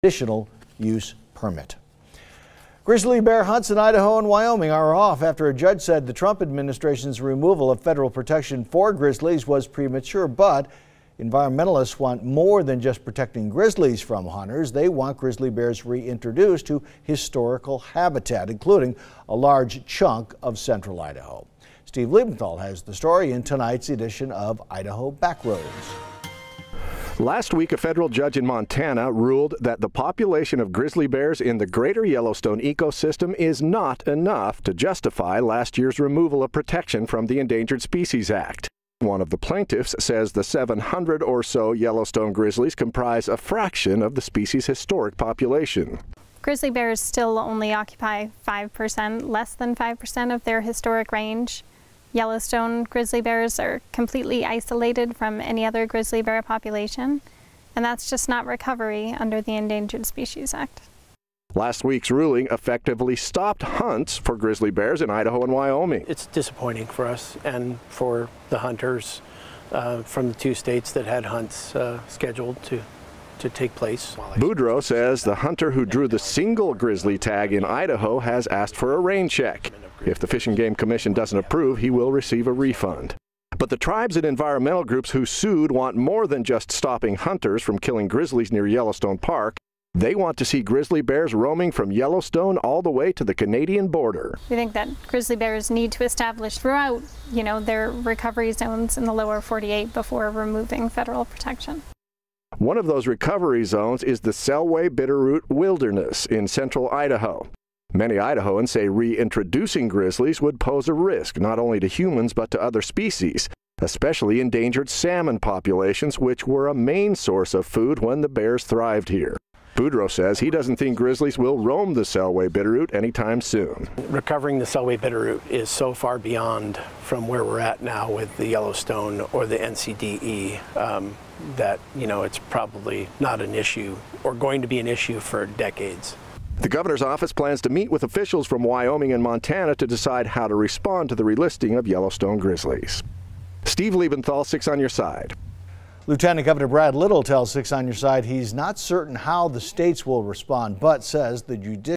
conditional use permit. Grizzly bear hunts in Idaho and Wyoming are off after a judge said the Trump administration's removal of federal protection for grizzlies was premature. But environmentalists want more than just protecting grizzlies from hunters. They want grizzly bears reintroduced to historical habitat, including a large chunk of Central Idaho. Steve Liebenthal has the story in tonight's edition of Idaho Backroads. Last week, a federal judge in Montana ruled that the population of grizzly bears in the greater Yellowstone ecosystem is not enough to justify last year's removal of protection from the Endangered Species Act. One of the plaintiffs says the 700 or so Yellowstone grizzlies comprise a fraction of the species' historic population. Grizzly bears still only occupy 5%, less than 5% of their historic range. Yellowstone grizzly bears are completely isolated from any other grizzly bear population, and that's just not recovery under the Endangered Species Act. Last week's ruling effectively stopped hunts for grizzly bears in Idaho and Wyoming. It's disappointing for us and for the hunters from the two states that had hunts scheduled to take place. Boudreaux says the hunter who drew the single grizzly tag in Idaho has asked for a rain check. If the Fish and Game Commission doesn't approve, he will receive a refund. But the tribes and environmental groups who sued want more than just stopping hunters from killing grizzlies near Yellowstone Park. They want to see grizzly bears roaming from Yellowstone all the way to the Canadian border. We think that grizzly bears need to establish throughout, their recovery zones in the lower 48 before removing federal protection. One of those recovery zones is the Selway Bitterroot Wilderness in central Idaho. Many Idahoans say reintroducing grizzlies would pose a risk not only to humans but to other species, especially endangered salmon populations, which were a main source of food when the bears thrived here. Boudreaux says he doesn't think grizzlies will roam the Selway Bitterroot anytime soon. Recovering the Selway Bitterroot is so far beyond from where we're at now with the Yellowstone or the NCDE that it's probably not an issue or going to be an issue for decades. The governor's office plans to meet with officials from Wyoming and Montana to decide how to respond to the relisting of Yellowstone grizzlies. Steve Liebenthal, 6 on Your Side. Lieutenant Governor Brad Little tells 6 on Your Side he's not certain how the states will respond, but says the judicial